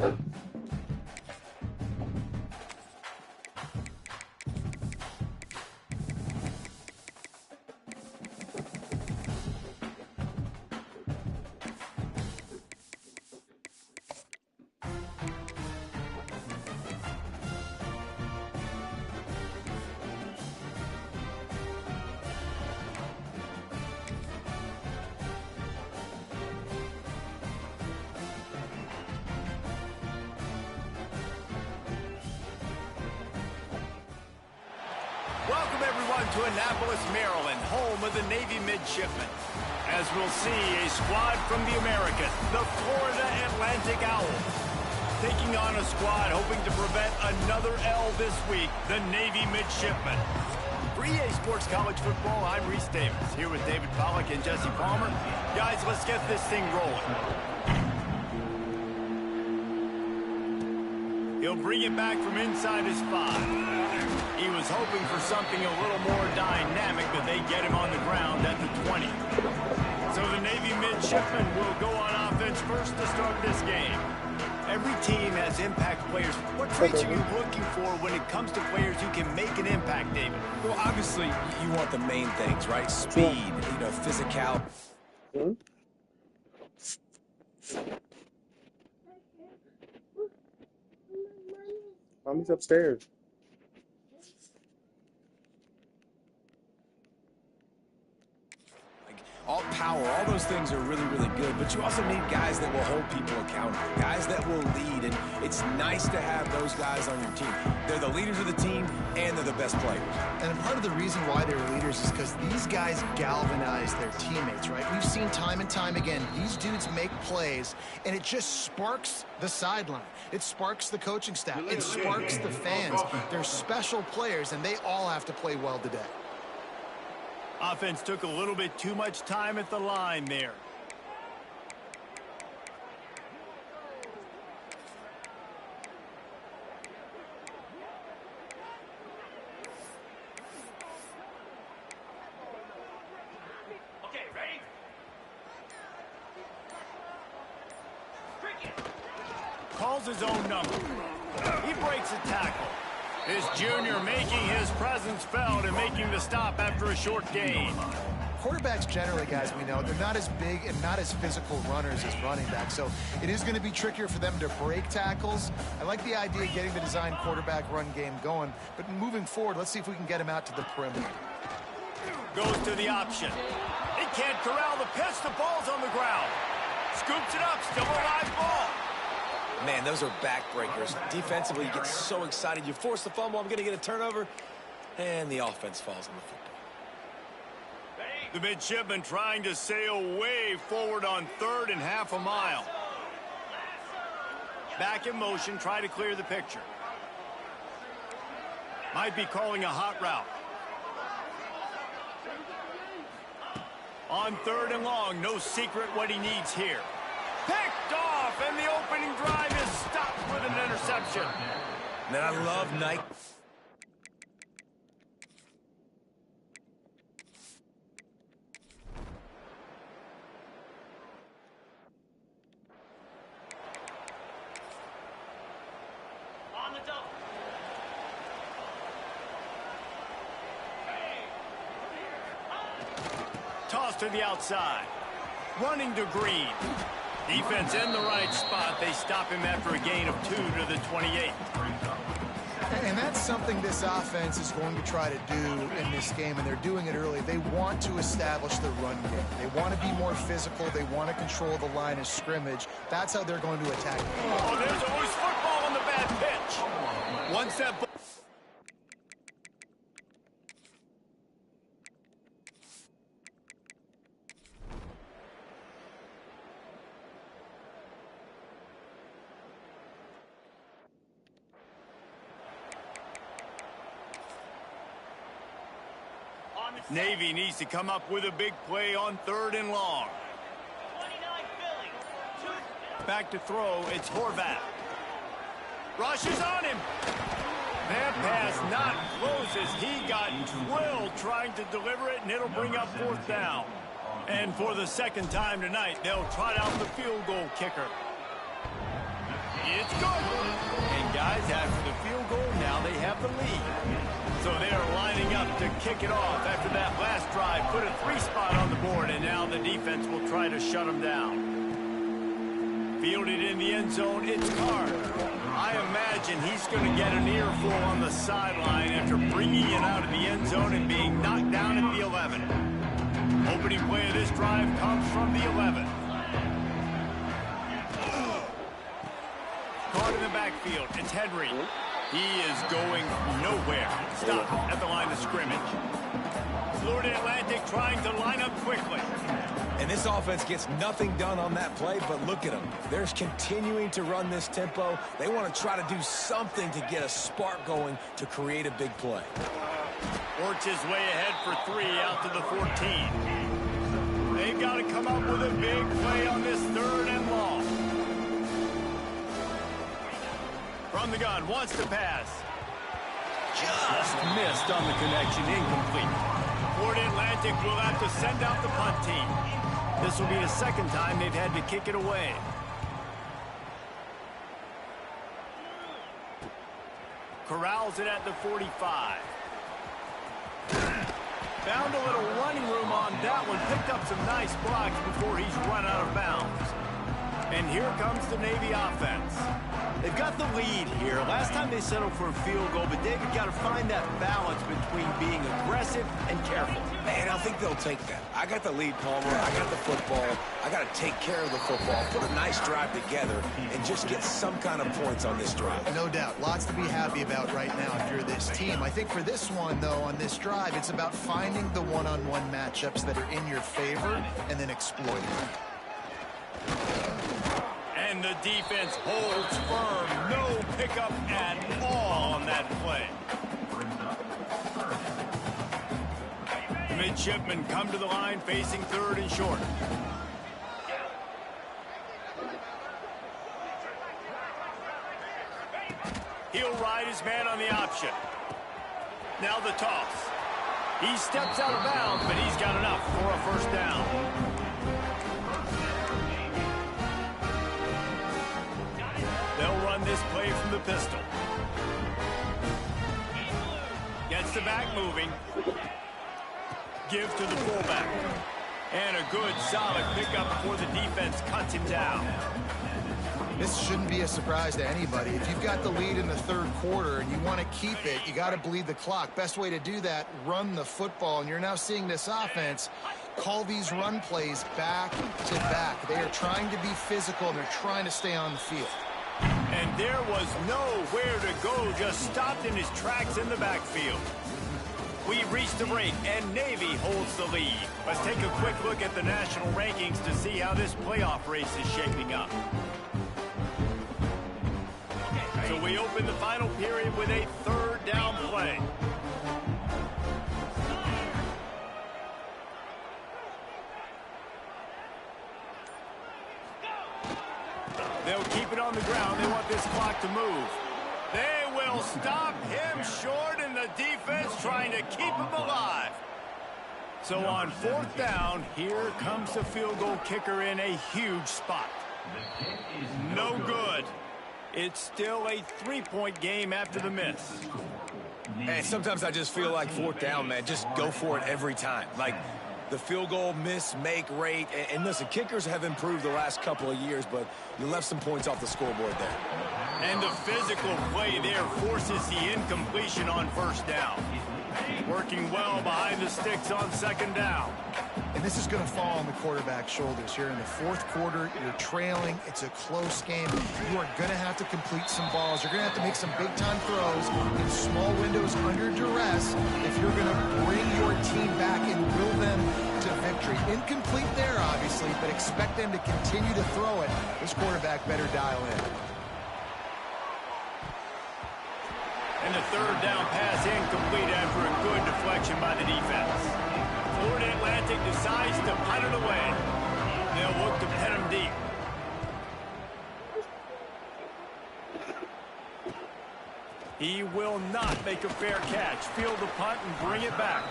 Welcome, everyone, to Annapolis, Maryland, home of the Navy midshipmen. As we'll see, a squad from the Americas, the Florida Atlantic Owls, taking on a squad hoping to prevent another L this week, the Navy midshipmen. For EA Sports College Football, I'm Reese Davis, here with David Pollack and Jesse Palmer. Guys, let's get this thing rolling. He'll bring it back from inside his 5. He was hoping for something a little more dynamic, but they get him on the ground at the 20. So the Navy midshipmen will go on offense first to start this game. Every team has impact players. What traits are you looking for when it comes to players who can make an impact, David? Well, obviously, you want the main things, right? Speed, physical. Mommy's upstairs. All power, all those things are really, really good, but you also need guys that will hold people accountable, guys that will lead, and it's nice to have those guys on your team. They're the leaders of the team, and they're the best players. And part of the reason why they're leaders is because these guys galvanize their teammates, right? We've seen time and time again, these dudes make plays, and it just sparks the sideline. It sparks the coaching staff. It sparks the fans. They're special players, and they all have to play well today. Offense took a little bit too much time at the line there. Okay, ready? Calls his own number. He breaks a tackle. This junior making his presence felt and making the stop after a short gain. Quarterbacks generally, guys, we know, they're not as big and not as physical runners as running backs, so it is going to be trickier for them to break tackles. I like the idea of getting the design quarterback run game going, but moving forward, let's see if we can get him out to the perimeter. Goes to the option. He can't corral the pitch. The ball's on the ground. Scoops it up. Still a live ball. Man, those are backbreakers. Defensively, you get so excited. You force the fumble. I'm going to get a turnover, and the offense falls on the football. The midshipmen trying to sail way forward on 3rd and half a mile. Back in motion, try to clear the picture. Might be calling a hot route. On 3rd and long, no secret what he needs here. Picked off, and the opening drive is stopped with an interception. Man, I love Nike. On the double. Toss to the outside. Running to Green. Defense in the right spot. They stop him after a gain of 2 to the 28. And that's something this offense is going to try to do in this game, and they're doing it early. They want to establish the run game. They want to be more physical. They want to control the line of scrimmage. That's how they're going to attack. Oh, there's always football on the bad pitch. Once that ball... Navy needs to come up with a big play on 3rd and long. 29 Philly. Back to throw, it's Horvath. Rushes on him. That pass not close as he got drilled trying to deliver it, and it'll bring up 4th down. And for the 2nd time tonight, they'll trot out the field goal kicker. It's good. And guys, after the field goal, now they have the lead. So they're lining up to kick it off after that last drive. Put a 3 spot on the board, and now the defense will try to shut them down. Fielded in the end zone, it's Carr. I imagine he's going to get an earful on the sideline after bringing it out of the end zone and being knocked down at the 11. Opening play of this drive comes from the 11. Caught in the backfield, it's Henry. He is going nowhere. Stop at the line of scrimmage. Florida Atlantic trying to line up quickly. And this offense gets nothing done on that play, but look at them. They're continuing to run this tempo. They want to try to do something to get a spark going to create a big play. Works his way ahead for 3 out to the 14. They've got to come up with a big play on this 3rd and long. From the gun, wants to pass. Just missed on the connection, incomplete. Florida Atlantic will have to send out the punt team. This will be the 2nd time they've had to kick it away. Corrals it at the 45. Found a little running room on that one. Picked up some nice blocks before he's run out of bounds. And here comes the Navy offense. They've got the lead here. Last time they settled for a field goal, but David got to find that balance between being aggressive and careful. Man, I think they'll take that. I got the lead, Palmer. I got the football. I got to take care of the football, put a nice drive together, and just get some kind of points on this drive. No doubt. Lots to be happy about right now if you're this team. I think for this one, though, on this drive, it's about finding the one-on-one matchups that are in your favor and then exploiting them. And the defense holds firm. No pickup at all on that play. The midshipmen come to the line facing 3rd and short. He'll ride his man on the option. Now the toss. He steps out of bounds, but he's got enough for a 1st down. They'll run this play from the pistol. Gets the back moving. Give to the fullback. And a good, solid pickup before the defense cuts him down. This shouldn't be a surprise to anybody. If you've got the lead in the 3rd quarter and you want to keep it, you got to bleed the clock. Best way to do that, run the football. And you're now seeing this offense call these run plays back to back. They are trying to be physical, and they're trying to stay on the field. And there was nowhere to go, just stopped in his tracks in the backfield. We reached the break, and Navy holds the lead. Let's take a quick look at the national rankings to see how this playoff race is shaping up. So we open the final period with a 3rd down play. They'll keep it on the ground. They want this clock to move. They will stop him short, and the defense trying to keep him alive. So on 4th down, here comes the field goal kicker in a huge spot. No good. It's still a 3-point game after the miss. And sometimes I just feel like 4th down, man, just go for it every time. Like, the field goal miss-make rate. And listen, kickers have improved the last couple of years, but you left some points off the scoreboard there. And the physical play there forces the incompletion on 1st down. Working well behind the sticks on 2nd down. And this is going to fall on the quarterback's shoulders here in the 4th quarter. You're trailing. It's a close game. You are going to have to complete some balls. You're going to have to make some big-time throws in small windows under duress if you're going to bring your team back and will them to victory. Incomplete there, obviously, but expect them to continue to throw it. This quarterback better dial in. And the 3rd down pass incomplete after a good deflection by the defense. Florida Atlantic decides to punt it away. They'll look to pin him deep. He will not make a fair catch. Field the punt and bring it back.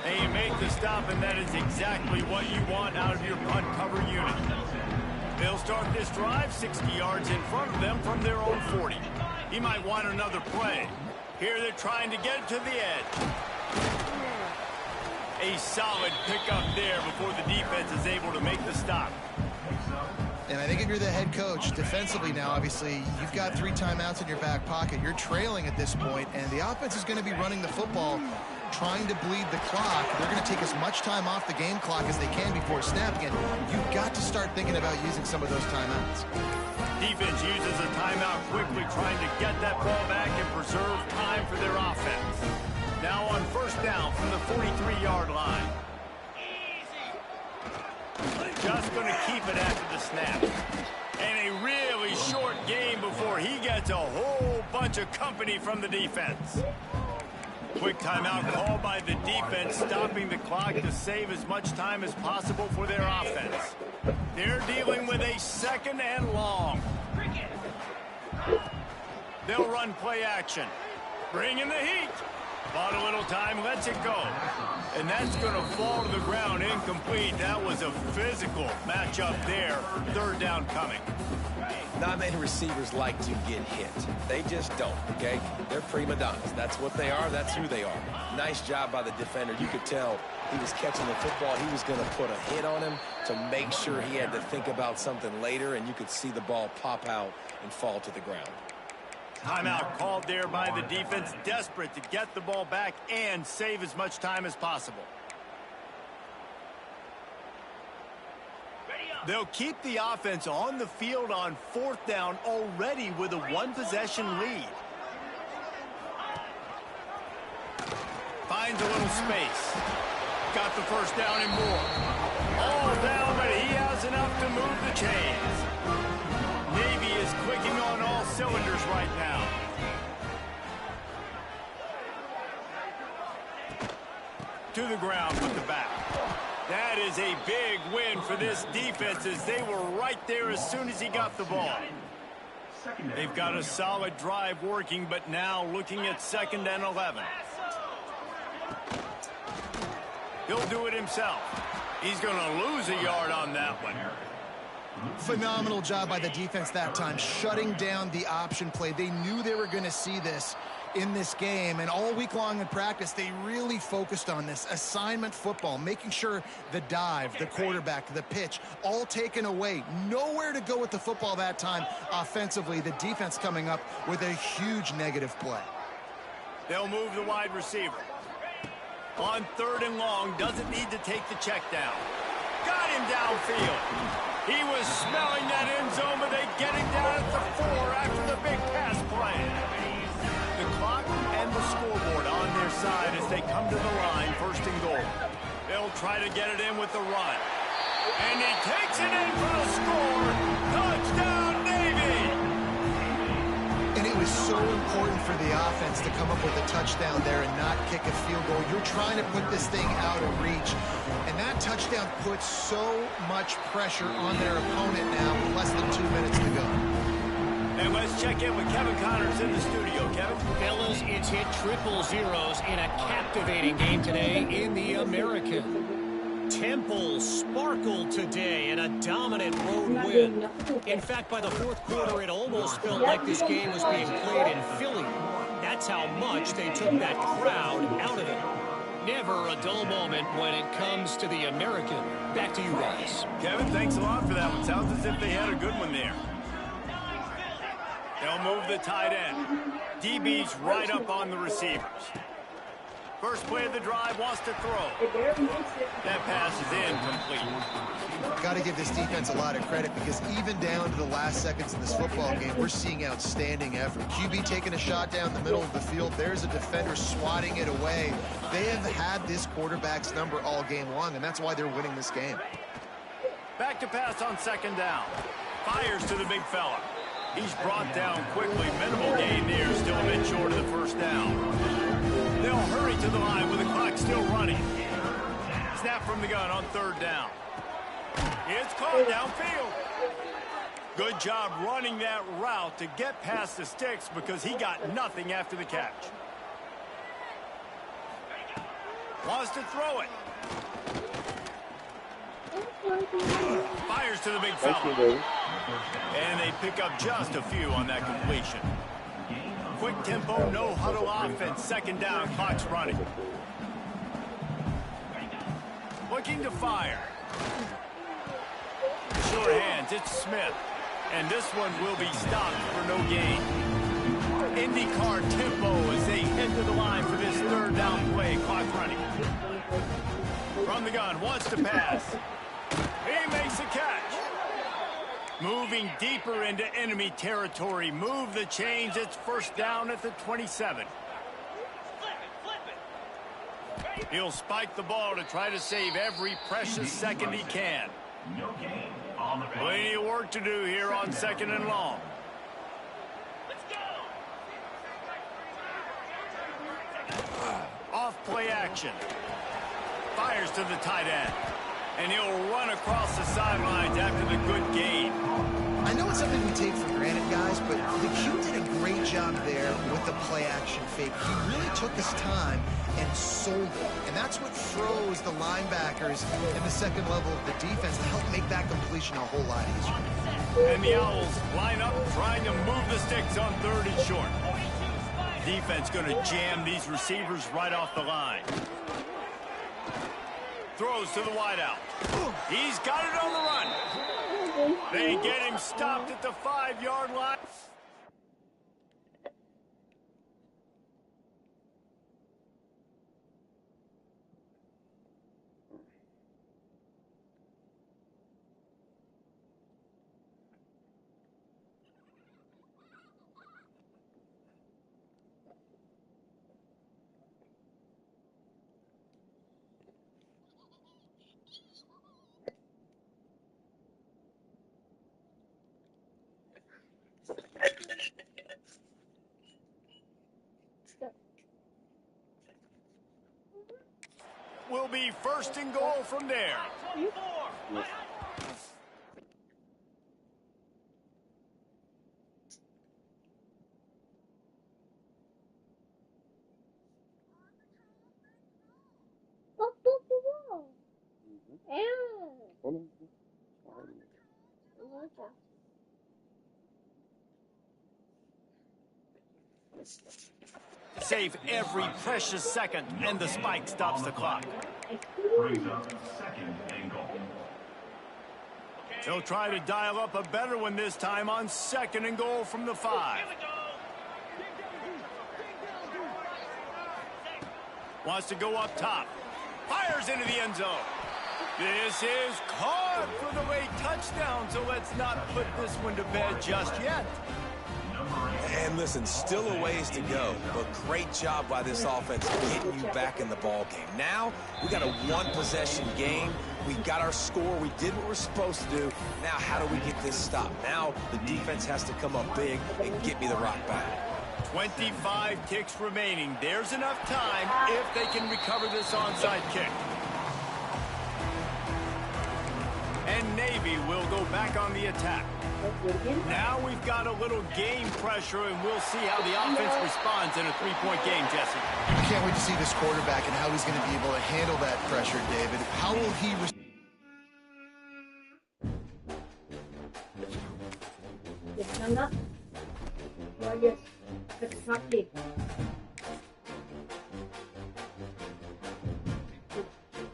And you make the stop, and that is exactly what you want out of your punt cover unit. They'll They'll start this drive 60 yards in front of them from their own 40. He might want another play. Here they're trying to get it to the edge. A solid pickup there before the defense is able to make the stop. And I think if you're the head coach, defensively now, obviously, you've got 3 timeouts in your back pocket. You're trailing at this point, and the offense is going to be running the football, trying to bleed the clock. They're going to take as much time off the game clock as they can before snapping it. You've got to start thinking about using some of those timeouts. Defense uses a timeout quickly, trying to get that ball back and preserve time for their offense. Now on first down from the 43-yard line. Just going to keep it after the snap. And a really short game before he gets a whole bunch of company from the defense. Quick timeout called by the defense, stopping the clock to save as much time as possible for their offense. They're dealing with a 2nd and long. They'll run play action. Bring in the heat. Bought a little time, lets it go. And that's going to fall to the ground incomplete. That was a physical matchup there. 3rd down coming. Not many receivers like to get hit. They just don't, okay? They're prima donnas. That's what they are. That's who they are. Nice job by the defender. You could tell he was catching the football. He was going to put a hit on him to make sure he had to think about something later, and you could see the ball pop out and fall to the ground. Timeout called there by the defense, desperate to get the ball back and save as much time as possible. They'll keep the offense on the field on 4th down already with a 1-possession lead. Finds a little space. Got the first down and more. All down, but he has enough to move the chains. Navy is clicking on all cylinders right now. To the ground with the back. That is a big win for this defense as they were right there as soon as he got the ball. They've got a solid drive working, but now looking at 2nd and 11. He'll do it himself. He's going to lose a yard on that one. Phenomenal job by the defense that time, shutting down the option play. They knew they were going to see this in this game, and all week long in practice, they really focused on this assignment football, making sure the dive, the quarterback, the pitch, all taken away. Nowhere to go with the football that time offensively. The defense coming up with a huge negative play. They'll move the wide receiver. On 3rd and long, doesn't need to take the check down. Got him downfield. He was smelling that end zone, but they get him down at the 4 after the big pass play. The clock and the scoreboard on their side as they come to the line, 1st and goal. They'll try to get it in with the run. And he takes it in for the score. Touchdown, Navy! And it was so important for the offense to come up with a touchdown there and not kick a field goal. You're trying to put this thing out of reach. And that touchdown puts so much pressure on their opponent now with less than 2 minutes to go. And let's check in with Kevin Connors in the studio. Kevin? Fellas, it's hit triple zeros in a captivating game today in the American. Temple sparkled today in a dominant road win. In fact, by the 4th quarter, it almost felt like this game was being played in Philly. That's how much they took that crowd out of it. Never a dull moment when it comes to the American. Back to you guys. Kevin, thanks a lot for that one. Sounds as if they had a good one there. They'll move the tight end. DB's right up on the receivers. First play of the drive, wants to throw. That pass is incomplete. Got to give this defense a lot of credit because even down to the last seconds of this football game, we're seeing outstanding effort. QB taking a shot down the middle of the field. There's a defender swatting it away. They have had this quarterback's number all game long, and that's why they're winning this game. Back to pass on 2nd down. Fires to the big fella. He's brought down quickly. Minimal gain there, still a bit short of the 1st down. They'll hurry to the line with the clock still running. Snap from the gun on 3rd down. It's caught downfield. Good job running that route to get past the sticks because he got nothing after the catch. Wants to throw it. Fires to the big Thank you, fella. baby. And they pick up just a few on that completion. Quick tempo, no huddle offense. Second down, clock's running. Looking to fire. Sure hands, it's Smith. And this one will be stopped for no gain. IndyCar tempo as they head to the line for this third down play. Clock running. From the gun, wants to pass. He makes a catch. Moving deeper into enemy territory. Move the chains. It's first down at the 27. He'll spike the ball to try to save every precious second he can. Plenty of work to do here on second and long. Off play action. Fires to the tight end. And he'll run across the sidelines after the good gain. I know it's something we take for granted, guys, but the Q did a great job there with the play action fake. He really took his time and sold it. And that's what froze the linebackers in the second level of the defense to help make that completion a whole lot easier. And the Owls line up trying to move the sticks on third and short. Defense going to jam these receivers right off the line. Throws to the wideout. He's got it on the run. They get him stopped at the 5-yard line. Will be first and goal from there. Hold on. Save every precious second, and the spike stops the clock. Brings up second and goal. They'll try to dial up a better one this time on second and goal from the 5. Wants to go up top. Fires into the end zone. This is caught for the late touchdown, so let's not put this one to bed just yet. And listen, still a ways to go, but great job by this offense getting you back in the ball game. Now, we got a one-possession game. We got our score. We did what we're supposed to do. Now, how do we get this stopped? Now, the defense has to come up big and get me the rock back. 25 ticks remaining. There's enough time if they can recover this onside kick. And Navy will go back on the attack. Now we've got a little game pressure, and we'll see how the offense responds in a three-point game, Jesse. I can't wait to see this quarterback and how he's going to be able to handle that pressure, David. How will he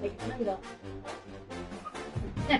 Like,